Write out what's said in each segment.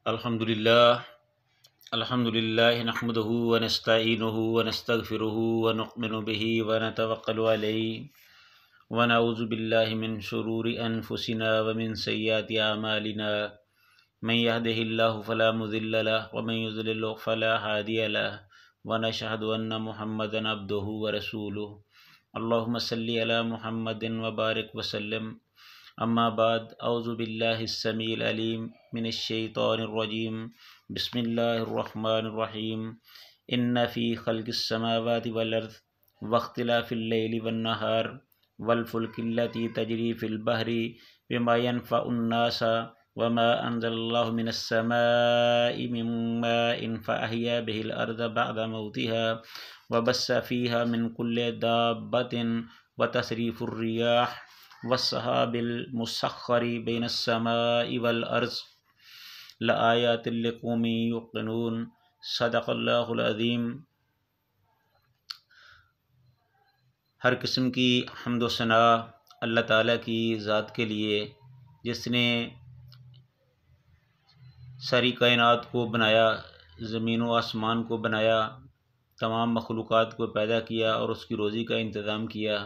الحمد للہ نحمدہ ونستعینہ ونستغفرہ ونؤمن بہ ونتوکل علیہ ونعوذ باللہ من شرور انفسنا ومن سیئات اعمالنا من یہدہ اللہ فلا مضل لہ ومن یضلل فلا ہادی لہ ونشہد ان محمدا عبدہ ورسولہ اللہم صلی علی محمد وبارک وسلم اما بعد اعوذ باللہ السمیع العلیم من الشیطان الرجیم بسم اللہ الرحمن الرحیم ان فی خلق السماوات والارض واختلاف اللیل والنہار والفلک التی تجری فی البحر بما ينفع الناس وما انزل اللہ من السماء من ماء فأحیا به الارض بعد موتها وبث فیہا من کل دابۃ وتصریف الریاح والسحاب المسخر بین السماء والارض لآیات لقوم یوقنون صدق اللہ العظیم۔ ہر قسم کی حمد و ثناء اللہ تعالیٰ کی ذات کے لیے، جس نے ساری کائنات کو بنایا، زمین و آسمان کو بنایا، تمام مخلوقات کو پیدا کیا اور اس کی روزی کا انتظام کیا،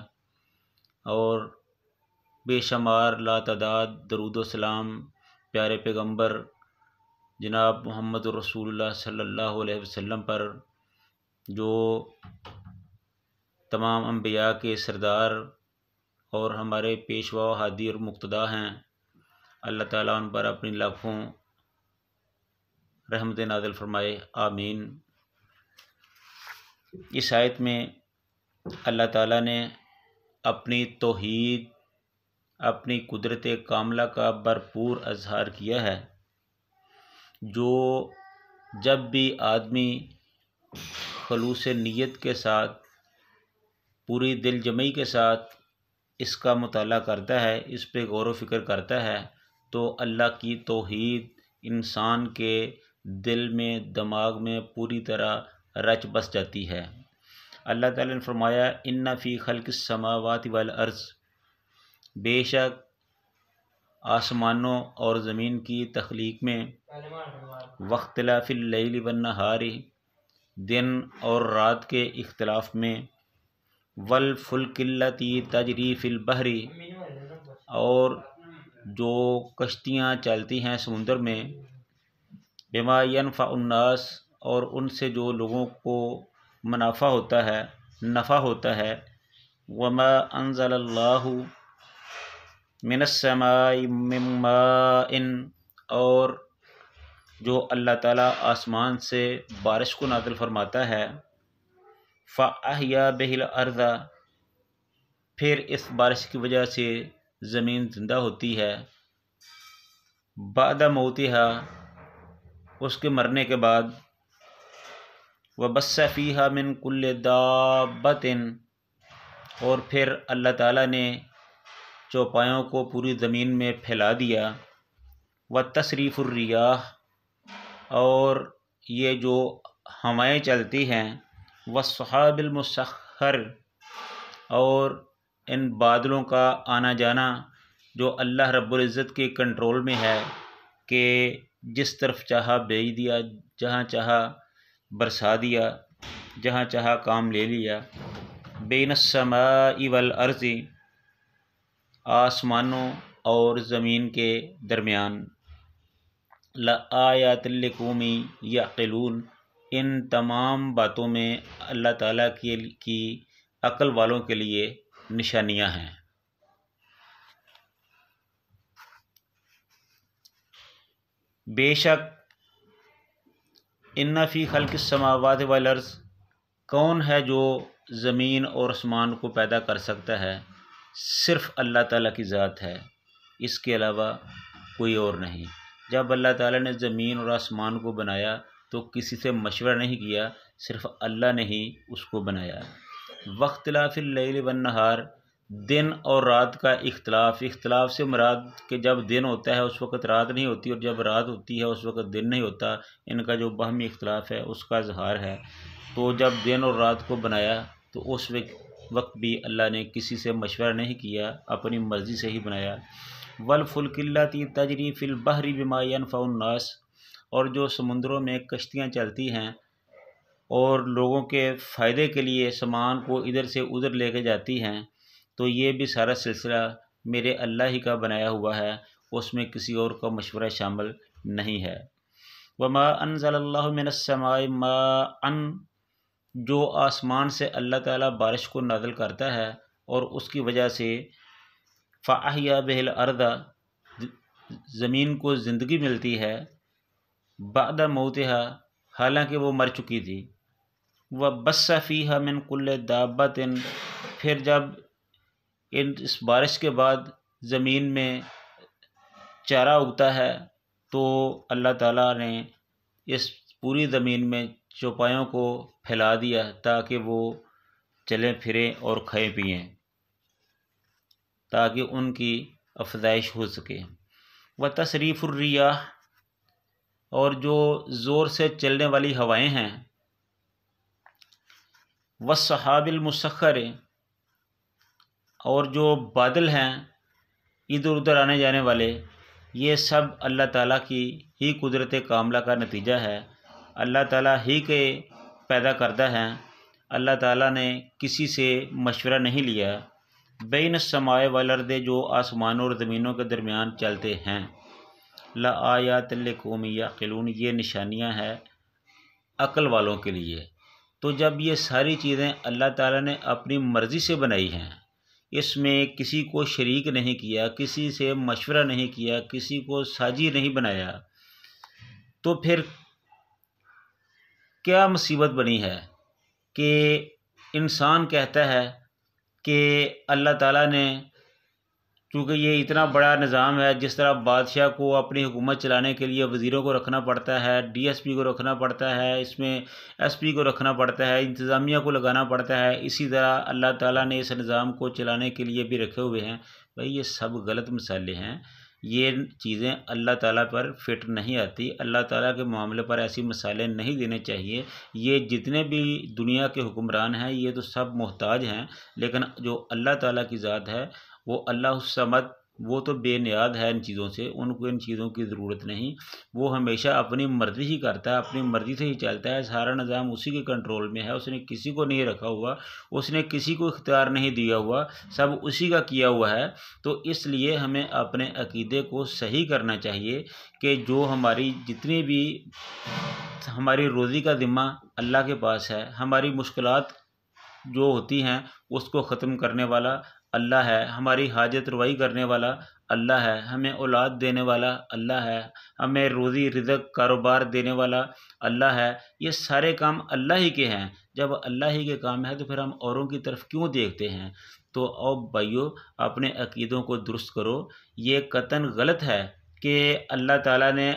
اور بے شمار لاتعداد درود و سلام پیارے پیغمبر جناب محمد رسول اللہ صلی اللہ علیہ وسلم پر، جو تمام انبیاء کے سردار اور ہمارے پیشوا و ہادی اور مقتدا ہیں۔ اللہ تعالیٰ ان پر اپنی لاکھوں رحمت نازل فرمائے، آمین۔ اس آیت میں اللہ تعالیٰ نے اپنی توحید، اپنی قدرت کاملہ کا بھرپور اظہار کیا ہے، جو جب بھی آدمی خلوص نیت کے ساتھ، پوری دل جمعی کے ساتھ اس کا مطالعہ کرتا ہے، اس پہ غور و فکر کرتا ہے، تو اللہ کی توحید انسان کے دل میں، دماغ میں پوری طرح رچ بس جاتی ہے۔ اللہ تعالیٰ نے فرمایا ان فی خلق السماوات والارض، بے شک آسمانوں اور زمین کی تخلیق میں، واختلاف اللیل والنہار، دن اور رات کے اختلاف میں، والفلک التی تجری فی البحر، اور جو کشتیاں چلتی ہیں سمندر میں، بما ینفع الناس، اور ان سے جو لوگوں کو منافع ہوتا ہے، نفع ہوتا ہے، وما انزل اللہ من السماء من ماء، اور جو اللہ تعالیٰ آسمان سے بارش کو نازل فرماتا ہے، فأحیا به الارض، پھر اس بارش کی وجہ سے زمین زندہ ہوتی ہے، بعد موتها، اس کے مرنے کے بعد، وبث فیہا من کل دابۃ، اور پھر اللہ تعالیٰ نے چوپایوں کو پوری زمین میں پھیلا دیا، وتصریف الریاح، اور یہ جو ہوائیں چلتی ہیں، والسحاب المسخر، اور ان بادلوں کا آنا جانا جو اللہ رب العزت کے کنٹرول میں ہے، کہ جس طرف چاہا بھیج دیا، جہاں چاہا برسا دیا، جہاں چاہا کام لے لیا، بین السماء والارض، آسمانوں اور زمین کے درمیان، لآیات لقوم یعقلون، ان تمام باتوں میں اللہ تعالیٰ کی عقل والوں کے لیے نشانیاں ہیں۔ بے شک ان فی خلق السماوات والارض، کون ہے جو زمین اور آسمان کو پیدا کر سکتا ہے؟ صرف اللہ تعالیٰ کی ذات ہے، اس کے علاوہ کوئی اور نہیں۔ جب اللہ تعالیٰ نے زمین اور آسمان کو بنایا تو کسی سے مشورہ نہیں کیا، صرف اللہ نے ہی اس کو بنایا۔ واختلاف اللیل والنہار، دن اور رات کا اختلاف سے مراد کہ جب دن ہوتا ہے اس وقت رات نہیں ہوتی، اور جب رات ہوتی ہے اس وقت دن نہیں ہوتا، ان کا جو باہمی اختلاف ہے اس کا اظہار ہے۔ تو جب دن اور رات کو بنایا تو اس وقت بھی اللہ نے کسی سے مشورہ نہیں کیا، اپنی مرضی سے ہی بنایا۔ والفلک التی تجری فی البحر بما ینفع الناس، اور جو سمندروں میں کشتیاں چلتی ہیں اور لوگوں کے فائدے کے لیے سامان کو ادھر سے ادھر لے کے جاتی ہیں، تو یہ بھی سارا سلسلہ میرے اللہ ہی کا بنایا ہوا ہے، اس میں کسی اور کا مشورہ شامل نہیں ہے۔ وما انزل اللہ من السماء ماء، جو آسمان سے اللہ تعالیٰ بارش کو نازل کرتا ہے اور اس کی وجہ سے فاحیا بہ الارض، زمین کو زندگی ملتی ہے، بعد موتها، حالانکہ وہ مر چکی تھی، وبث فیہا من کل دابۃ، پھر جب اس بارش کے بعد زمین میں چارہ اگتا ہے تو اللہ تعالیٰ نے اس پوری زمین میں چوپایوں کو پھیلا دیا تاکہ وہ چلیں پھریں اور کھائیں پئیں، تاکہ ان کی افزائش ہو سکے۔ وتصریف الریاح، اور جو زور سے چلنے والی ہوائیں ہیں، والسحاب المسخر، اور جو بادل ہیں ادھر ادھر آنے جانے والے، یہ سب اللہ تعالیٰ کی ہی قدرت کاملہ کا نتیجہ ہے، اللہ تعالیٰ ہی کے پیدا کردہ ہیں، اللہ تعالیٰ نے کسی سے مشورہ نہیں لیا۔ بین السماء والارض، جو آسمانوں اور زمینوں کے درمیان چلتے ہیں، لآیات لقوم یعقلون، یہ نشانیاں ہیں عقل والوں کے لیے۔ تو جب یہ ساری چیزیں اللہ تعالیٰ نے اپنی مرضی سے بنائی ہیں، اس میں کسی کو شریک نہیں کیا، کسی سے مشورہ نہیں کیا، کسی کو ساجی نہیں بنایا، تو پھر کیا مصیبت بنی ہے کہ انسان کہتا ہے کہ اللہ تعالیٰ نے، چونکہ یہ اتنا بڑا نظام ہے، جس طرح بادشاہ کو اپنی حکومت چلانے کے لیے وزیروں کو رکھنا پڑتا ہے، ڈی ایس پی کو رکھنا پڑتا ہے، اس میں ایس پی کو رکھنا پڑتا ہے، انتظامیہ کو لگانا پڑتا ہے، اسی طرح اللہ تعالیٰ نے اس نظام کو چلانے کے لیے بھی رکھے ہوئے ہیں۔ بھائی یہ سب غلط مسئلے ہیں، یہ چیزیں اللہ تعالیٰ پر فٹ نہیں آتی، اللہ تعالیٰ کے معاملے پر ایسی مسائلیں نہیں دینے چاہیے۔ یہ جتنے بھی دنیا کے حکمران ہیں یہ تو سب محتاج ہیں، لیکن جو اللہ تعالیٰ کی ذات ہے وہ اللہ الصمد، وہ تو بے نیاز ہے ان چیزوں سے، ان کو ان چیزوں کی ضرورت نہیں، وہ ہمیشہ اپنی مرضی ہی کرتا ہے، اپنی مرضی سے ہی چلتا ہے، سارا نظام اسی کے کنٹرول میں ہے، اس نے کسی کو نہیں رکھا ہوا، اس نے کسی کو اختیار نہیں دیا ہوا، سب اسی کا کیا ہوا ہے۔ تو اس لیے ہمیں اپنے عقیدے کو صحیح کرنا چاہیے کہ جو ہماری جتنی بھی ہماری روزی کا ذمہ اللہ کے پاس ہے، ہماری مشکلات جو ہوتی ہیں اس کو ختم کرنے والا اللہ ہے، ہماری حاجت روائی کرنے والا اللہ ہے، ہمیں اولاد دینے والا اللہ ہے، ہمیں روزی رزق کاروبار دینے والا اللہ ہے، یہ سارے کام اللہ ہی کے ہیں۔ جب اللہ ہی کے کام ہے تو پھر ہم اوروں کی طرف کیوں دیکھتے ہیں؟ تو او بھائیو، اپنے عقیدوں کو درست کرو۔ یہ قطعاً غلط ہے کہ اللہ تعالیٰ نے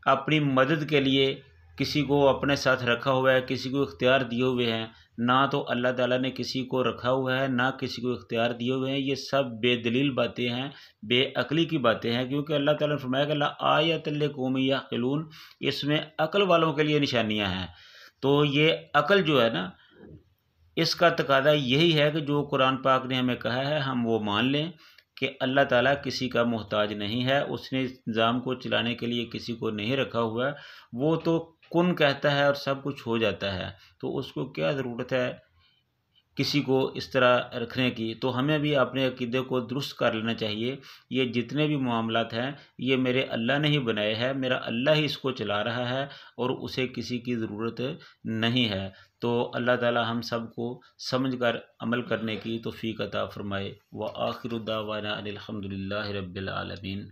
اپنی مدد کے لیے کسی کو اپنے ساتھ رکھا ہوا ہے، کسی کو اختیار دیے ہوئے ہیں، نہ تو اللہ تعالیٰ نے کسی کو رکھا ہوا ہے نہ کسی کو اختیار دیے ہوئے ہیں، یہ سب بے دلیل باتیں ہیں، بے عقلی کی باتیں ہیں، کیونکہ اللہ تعالیٰ نے فرمایا کہ لآیۃ لقوم یعقلون، اس میں عقل والوں کے لیے نشانیاں ہیں۔ تو یہ عقل جو ہے نا، اس کا تقاضا یہی ہے کہ جو قرآن پاک نے ہمیں کہا ہے ہم وہ مان لیں کہ اللہ تعالیٰ کسی کا محتاج نہیں ہے، اس نے اس نظام کو چلانے کے لیے کسی کو نہیں رکھا ہوا ہے، وہ تو کن کہتا ہے اور سب کچھ ہو جاتا ہے، تو اس کو کیا ضرورت ہے کسی کو اس طرح رکھنے کی؟ تو ہمیں بھی اپنے عقیدے کو درست کر لینا چاہیے۔ یہ جتنے بھی معاملات ہیں یہ میرے اللہ نے ہی بنائے ہیں، میرا اللہ ہی اس کو چلا رہا ہے اور اسے کسی کی ضرورت نہیں ہے۔ تو اللہ تعالی ہم سب کو سمجھ کر عمل کرنے کی توفیق عطا فرمائے۔ وآخر دعوانا ان الحمد للہ رب العالمین۔